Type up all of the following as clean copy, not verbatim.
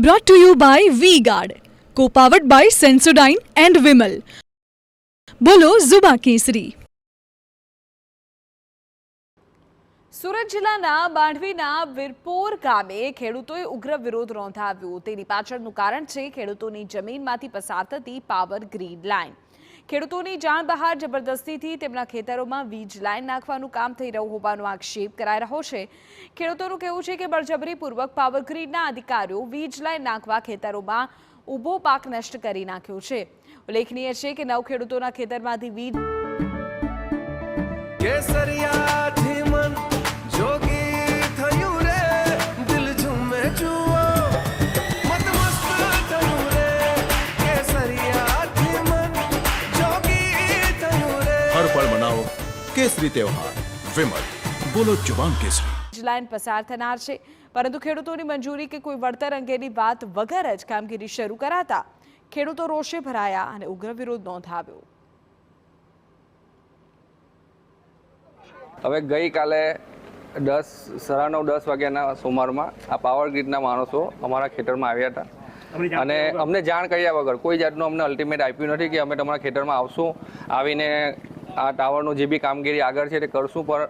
Brought to you by V-Guard, co-powered by Sensodyne and Vimal. બોલો ઝુબા કેસરી. સુરત જિલ્લાના બાંધવીના વીરપોર ગામે ખેડૂતોએ ઉગ્ર વિરોધ નોંધાવ્યો. તેની પાછળનું કારણ છે ખેડૂતોની જમીનમાંથી પસાર થતી પાવર ગ્રીડ લાઇન. ખેડૂતોની જાણ બહાર જબરદસ્તીથી તેમના ખેતરોમાં વીજ લાઇન નાખવાનું કામ થઈ રહ્યું હોવાનો આક્ષેપ કરાઈ રહ્યો છે. ખેડૂતોનું કહેવું છે કે બળજબરીપૂર્વક પાવર ગ્રીડના અધિકારીઓ વીજ લાઇન નાખવા ખેતરોમાં ઊભો પાક નષ્ટ કરી નાખ્યો છે. ઉલ્લેખનીય છે કે 9 ખેડૂતોના ખેતરમાંથી વીજ हर पल मनाओ केसरी त्योहार विमल बोलो जुबान केसरी लाइन पसार थनार છે, પરંતુ ખેડૂતોની મંજૂરી કે કોઈ વળતર અંગેની વાત વગર જ કામગીરી શરૂ કરાતા ખેડૂતો રોષે ભરાયા અને ઉગ્ર વિરોધ નોંધાવ્યો. હવે ગઈકાલે 9:30 વાગ્યાના સુમારમાં આ પાવર ગ્રીડના માણસો અમારા ખેતરમાં આવ્યા હતા અને અમને જાણ કર્યા વગર કોઈ જાતનું અમને અલ્ટિમેટ આપ્યું નથી કે અમે તમારા ખેતરમાં આવશું, આવીને આ ટાવરનું જે બી કામગીરી આગળ છે તે કરશું. પણ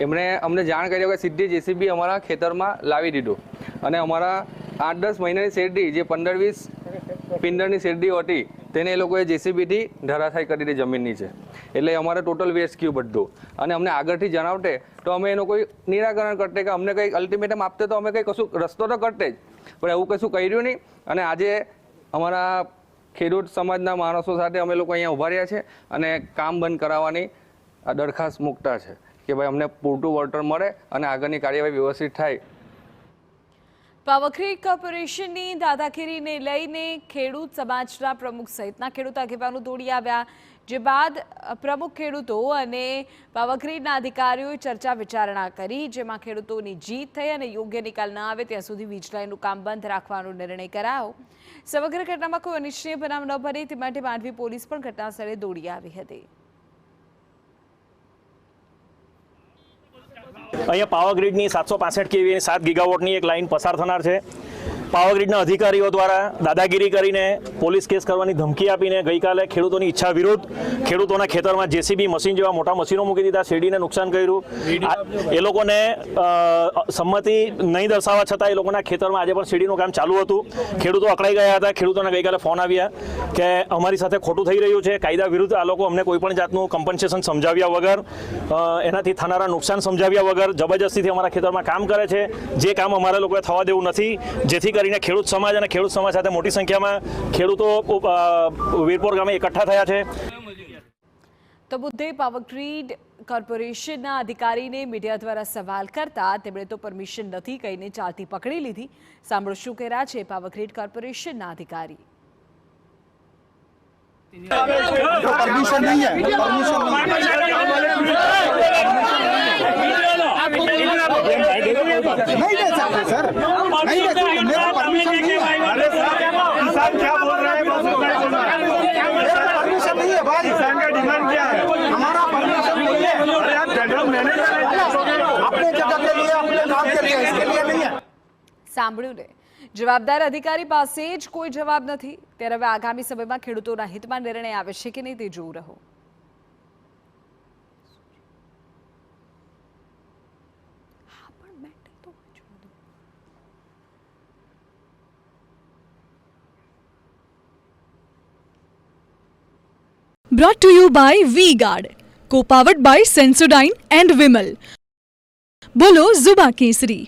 એમણે અમને જાણ કરી કે સીધી જેસીબી અમારા ખેતરમાં લાવી દીધું અને અમારા 8-10 મહિનાની શેરડી જે 15-20 પિંડરની શેરડીઓ હતી તેને એ લોકોએ જેસીબીથી ધરાશાયી કરી દીધી જમીન નીચે. એટલે અમારે ટોટલ વેસ્ટ ગયું બધું અને અમને આગળથી જણાવતે તો અમે એનું કોઈ નિરાકરણ કરતે કે અમને કંઈક અલ્ટિમેટમ આપતે તો અમે કંઈ કશું રસ્તો તો કરતે જ, પણ એવું કશું કર્યું નહીં. અને આજે અમારા ખેડૂત સમાજના માણસો સાથે અમે લોકો અહીંયા ઉભા રહ્યા છે અને કામ બંધ કરાવવાની દરખાસ્ત મૂકતા છે કે ભાઈ અમને પૂરતું વળતર મળે અને આગળની કાર્યવાહી વ્યવસ્થિત થાય. પાવર ગ્રીડ કોર્પોરેશનની દાદાગીરીને લઈને ખેડૂત સમાજના પ્રમુખ સહિતના ખેડૂત આગેવાનો દોડી આવ્યા, જે બાદ પ્રમુખ ખેડૂતો અને પાવર ગ્રીડના અધિકારીઓએ ચર્ચા વિચારણા કરી, જેમાં ખેડૂતોની જીત થઈ અને યોગ્ય નિકાલ ન આવે ત્યાં સુધી વીજ લાઇનનું કામ બંધ રાખવાનો નિર્ણય કરાયો. સમગ્ર ઘટનામાં કોઈ અનિચ્છનીય બનાવ ન બને તે માટે માંડવી પોલીસ પણ ઘટનાસ્થળે દોડી આવી હતી. અહીંયા પાવર ગ્રીડની 765 કેવીની 7 ગીગાવોટની એક લાઇન પસાર થનાર છે. પાવર ગ્રીડના અધિકારીઓ દ્વારા દાદાગીરી કરીને પોલીસ કેસ કરવાની ધમકી આપીને ગઈકાલે ખેડૂતોની ઈચ્છા વિરુદ્ધ ખેડૂતોના ખેતરમાં જેસીબી મશીન જેવા મોટા મશીનો મૂકી દીધા, શેરડીને નુકસાન કર્યું. એ લોકોને સંમતિ નહીં દર્શાવવા છતાં એ લોકોના ખેતરમાં આજે પણ શેરડીનું કામ ચાલુ હતું. ખેડૂતો અકળાઈ ગયા હતા. ખેડૂતોના ગઈકાલે ફોન આવ્યા કે અમારી સાથે ખોટું થઈ રહ્યું છે, કાયદા વિરુદ્ધ આ લોકો અમને કોઈ પણ જાતનું કમ્પન્સેશન સમજાવ્યા વગર, એનાથી થનારા નુકસાન સમજાવ્યા વગર જબરજસ્તીથી અમારા ખેતરમાં કામ કરે છે, જે કામ અમારા લોકોએ થવા દેવું નથી. જેથી કરીને ખેડૂત સમાજ અને ખેડૂત સમાજ સાથે મોટી સંખ્યામાં ખેડૂતો વીરપોર ગામે એકઠા થયા છે. તો મુદ્દે પાવર ગ્રીડ કોર્પોરેશનના અધિકારીને મીડિયા દ્વારા સવાલ કરતા તેમણે તો પરમિશન નથી કહીને ચાલતી પકડી લીધી. સાંભળો શું કહ્યા છે પાવર ગ્રીડ કોર્પોરેશનના અધિકારી. परमिशन नहीं है, परमिशन नहीं दे सकते सर, नहीं दे सकते, मेरा परमिशन नहीं है. किसान क्या बोल रहे हैं? परमिशन नहीं है भाई, किसान का डिमांड क्या है? हमारा परमिशन नहीं है. जनरल मैनेजर अपने जगह के लिए, अपने काम के लिए, इसके लिए नहीं है. સાંભળ્યું ને, જવાબદાર અધિકારી પાસે જ કોઈ જવાબ નથી. ત્યારે હવે આગામી સમયમાં ખેડૂતોના હિતમાં નિર્ણય આવે છે કે નહીં તે જોવું રહો. Brought to you by V-Guard, co-powered by Sensodyne and Vimal. બોલો ઝુબા કેસરી.